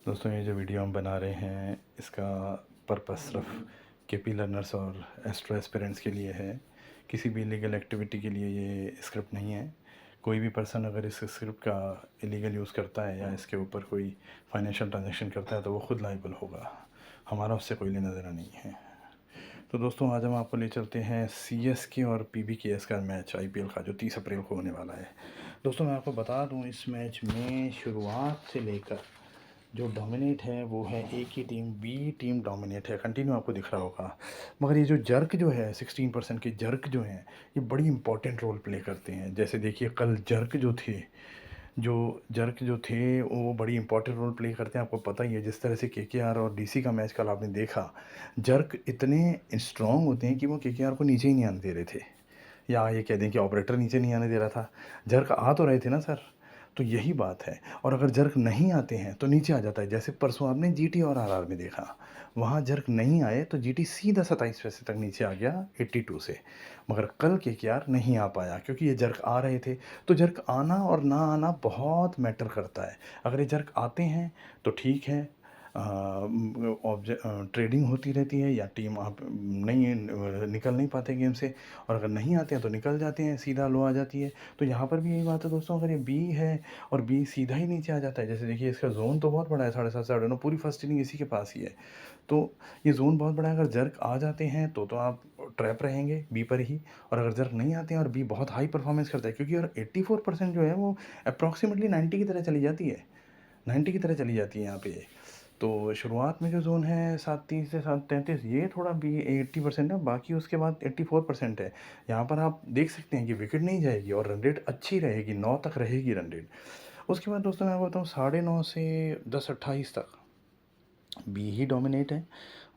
दोस्तों ये जो वीडियो हम बना रहे हैं इसका पर्पस सिर्फ केपी लर्नर्स और एस्ट्रो एस्पिरेंट्स के लिए है। किसी भी इलीगल एक्टिविटी के लिए ये स्क्रिप्ट नहीं है। कोई भी पर्सन अगर इस स्क्रिप्ट का इलीगल यूज़ करता है या इसके ऊपर कोई फाइनेंशियल ट्रांजैक्शन करता है तो वो खुद लायबल होगा। हमारा उससे कोई लेना देना नहीं है। तो दोस्तों आज हम आपको ले चलते हैं सीएसके और पीबीकेएस का मैच आईपीएल का जो 30 अप्रैल को होने वाला है। दोस्तों मैं आपको बता दूं इस मैच में शुरुआत से लेकर जो डोमिनेट है वो है ए की टीम, बी टीम डोमिनेट है, कंटिन्यू आपको दिख रहा होगा। मगर ये जो जर्क जो है 16% के जर्क जो हैं ये बड़ी इंपॉर्टेंट रोल प्ले करते हैं। जैसे देखिए कल जर्क जो थे वो बड़ी इंपॉर्टेंट रोल प्ले करते हैं। आपको पता ही है जिस तरह से केकेआर और डीसी का मैच कल आपने देखा, जर्क इतने स्ट्रांग होते हैं कि वो केकेआर को नीचे ही नहीं आने दे रहे थे, या ये कह दें कि ऑपरेटर नीचे नहीं आने दे रहा था। जर्क आ तो रहे थे ना सर, तो यही बात है। और अगर जर्क नहीं आते हैं तो नीचे आ जाता है। जैसे परसों आपने जीटी और आरआर में देखा, वहाँ जर्क नहीं आए तो जीटी सीधा 27 पैसे तक नीचे आ गया 82 से। मगर कल केकेआर नहीं आ पाया क्योंकि ये जर्क आ रहे थे। तो जर्क आना और ना आना बहुत मैटर करता है। अगर ये जर्क आते हैं तो ठीक है, ट्रेडिंग होती रहती है या टीम आप नहीं निकल नहीं पाते गेम से। और अगर नहीं आते हैं तो निकल जाते हैं, सीधा लो आ जाती है। तो यहाँ पर भी यही बात है दोस्तों, अगर ये बी है और बी सीधा ही नीचे आ जाता है, जैसे देखिए इसका जोन तो बहुत बड़ा है, 7.5 7.9 पूरी फर्स्ट इनिंग इसी के पास ही है। तो ये जोन बहुत बड़ा है। अगर जर्क आ जाते हैं तो आप ट्रैप रहेंगे बी पर ही। और अगर जर्क नहीं आते हैं और बी बहुत हाई परफॉर्मेंस करता है, क्योंकि और 84% जो है वो अप्रॉक्सीमेटली 90 की तरह चली जाती है, 90 की तरह चली जाती है यहाँ पे। तो शुरुआत में जो जोन है 7:30 से 7:33 ये थोड़ा बी 80% है, बाकी उसके बाद 84% है। यहाँ पर आप देख सकते हैं कि विकेट नहीं जाएगी और रन रेट अच्छी रहेगी, 9 तक रहेगी रन रेट। उसके बाद दोस्तों मैं आपको बताऊँ 9:30 से 10:28 तक बी ही डोमिनेट है।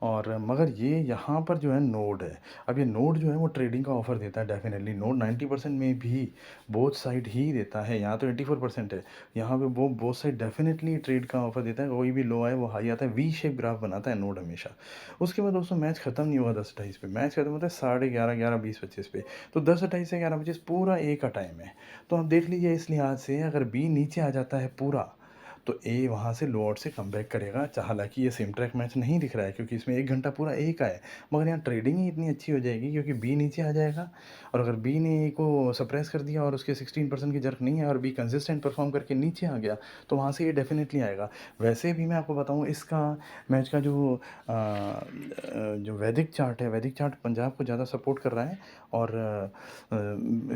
और मगर ये यहाँ पर जो है नोड है। अब ये नोड जो है वो ट्रेडिंग का ऑफ़र देता है डेफिनेटली। नोड 90% में भी बोथ साइड ही देता है। यहाँ तो 84% है, यहाँ पे वो बोथ साइड डेफिनेटली ट्रेड का ऑफ़र देता है। कोई भी लो आए वो हाई आता है, वी शेप ग्राफ बनाता है नोड हमेशा। उसके बाद दोस्तों मैच ख़त्म नहीं हुआ 10:28 पे, मैच ख़त्म होता है 11:30 11:20-25 पे। तो 10:28 से 11:25 पूरा ए का टाइम है। तो आप देख लीजिए इस लिहाज से अगर बी नीचे आ जाता है पूरा तो ए वहाँ से लो आउट से कमबैक करेगा। हालांकि ये सेम ट्रैक मैच नहीं दिख रहा है क्योंकि इसमें 1 घंटा पूरा ए का है, मगर यहाँ ट्रेडिंग ही इतनी अच्छी हो जाएगी क्योंकि बी नीचे आ जाएगा। और अगर बी ने ए को सप्रेस कर दिया और उसके 16% की जर्क नहीं है और बी कंसिस्टेंट परफॉर्म करके नीचे आ गया तो वहाँ से ये डेफिनेटली आएगा। वैसे भी मैं आपको बताऊँ इसका मैच का जो वैदिक चार्ट है, वैदिक चार्ट पंजाब को ज़्यादा सपोर्ट कर रहा है और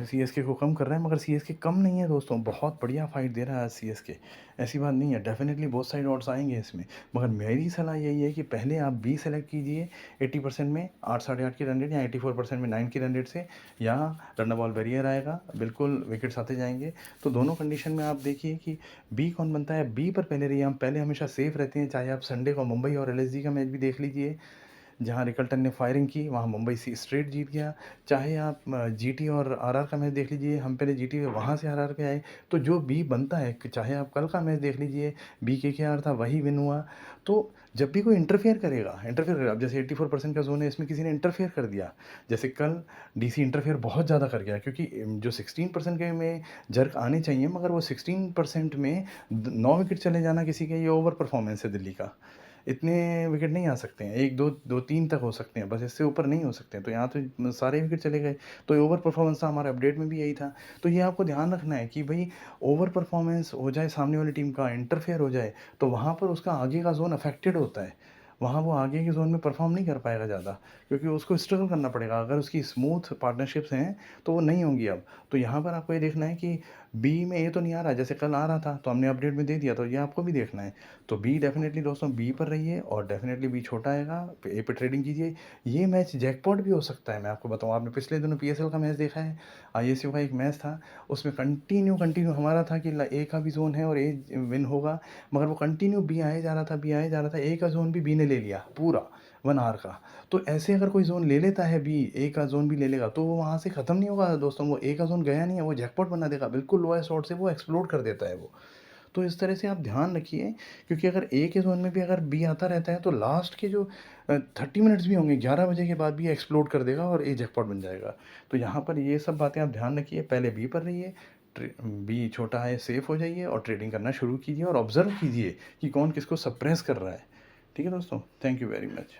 सीएसके को कम कर रहा है। मगर सीएसके कम नहीं है दोस्तों, बहुत बढ़िया फाइट दे रहा है सीएसके, ऐसी बात नहीं है। डेफिनेटली बहुत साइड ऑड्स आएंगे इसमें, मगर मेरी सलाह यही है कि पहले आप बी सेलेक्ट कीजिए 80% में 8 8.5 की रन रेट, या 84% में 9 की रन रेट से, या रन बॉल बैरियर आएगा, बिल्कुल विकेट्स आते जाएंगे। तो दोनों कंडीशन में आप देखिए कि बी कौन बनता है, बी पर पहले रहिए। हम पहले हमेशा सेफ रहते हैं, चाहे आप संडे को मुंबई और एलएसजी का मैच भी देख लीजिए, जहाँ रिकल्टन ने फायरिंग की वहाँ मुंबई सी स्ट्रेट जीत गया। चाहे आप जीटी और आरआर का मैच देख लीजिए, हम पहले जीटी वहाँ से आरआर पे आए। तो जो बी बनता है, चाहे आप कल का मैच देख लीजिए, बी के आर था वही विन हुआ। तो जब भी कोई इंटरफेयर करेगा, अब जैसे 84% का जोन है, इसमें किसी ने इंटरफेयर कर दिया, जैसे कल डीसी इंटरफेयर बहुत ज़्यादा कर गया क्योंकि जो 16% के में जर्क आने चाहिए, मगर वो 16% में 9 विकेट चले जाना किसी के, ये ओवर परफॉर्मेंस है दिल्ली का। इतने विकेट नहीं आ सकते हैं, 1 2 2 3 तक हो सकते हैं बस, इससे ऊपर नहीं हो सकते हैं। तो यहाँ तो सारे विकेट चले गए। तो ये ओवर परफॉर्मेंस था, हमारे अपडेट में भी यही था। तो ये आपको ध्यान रखना है कि भाई ओवर परफॉर्मेंस हो जाए, सामने वाली टीम का इंटरफेयर हो जाए, तो वहाँ पर उसका आगे का जोन अफेक्टेड होता है। वहाँ वो आगे के जोन में परफॉर्म नहीं कर पाएगा ज़्यादा, क्योंकि उसको स्ट्रगल करना पड़ेगा। अगर उसकी स्मूथ पार्टनरशिप्स हैं तो वो नहीं होंगी अब। तो यहाँ पर आपको ये देखना है कि बी में ए तो नहीं आ रहा, जैसे कल आ रहा था तो हमने अपडेट में दे दिया, तो ये आपको भी देखना है। तो बी डेफिनेटली दोस्तों बी पर रहिए, और डेफिनेटली बी छोटा आएगा, ए पे ट्रेडिंग कीजिए। ये मैच जैकपॉट भी हो सकता है, मैं आपको बताऊँ। आपने पिछले दिनों पीएसएल का मैच देखा है, आईएसयू का एक मैच था, उसमें कंटिन्यू कंटिन्यू हमारा था कि ए का भी जोन है और ए विन होगा, मगर वो कंटिन्यू बी आए जा रहा था, बी आए जा रहा था। ए का जोन भी बी ने ले लिया पूरा 1 आवर का। तो ऐसे अगर कोई जोन ले लेता है, बी ए का जोन भी ले लेगा, तो वो वहाँ से ख़त्म नहीं होगा दोस्तों। वो ए का जोन गया नहीं है, वो जैकपॉट बना देगा, बिल्कुल लोएस्ट शॉट से वो एक्सप्लोड कर देता है वो। तो इस तरह से आप ध्यान रखिए, क्योंकि अगर ए के जोन में भी अगर बी आता रहता है तो लास्ट के जो 30 मिनट्स भी होंगे, 11 बजे के बाद भी एक्सप्लोड कर देगा और ए जैकपॉट बन जाएगा। तो यहाँ पर ये सब बातें आप ध्यान रखिए, पहले बी पर रहिए, बी छोटा है, सेफ हो जाइए और ट्रेडिंग करना शुरू कीजिए और ऑब्ज़र्व कीजिए कि कौन किसको सप्रेस कर रहा है। ठीक है दोस्तों? Thank you very much.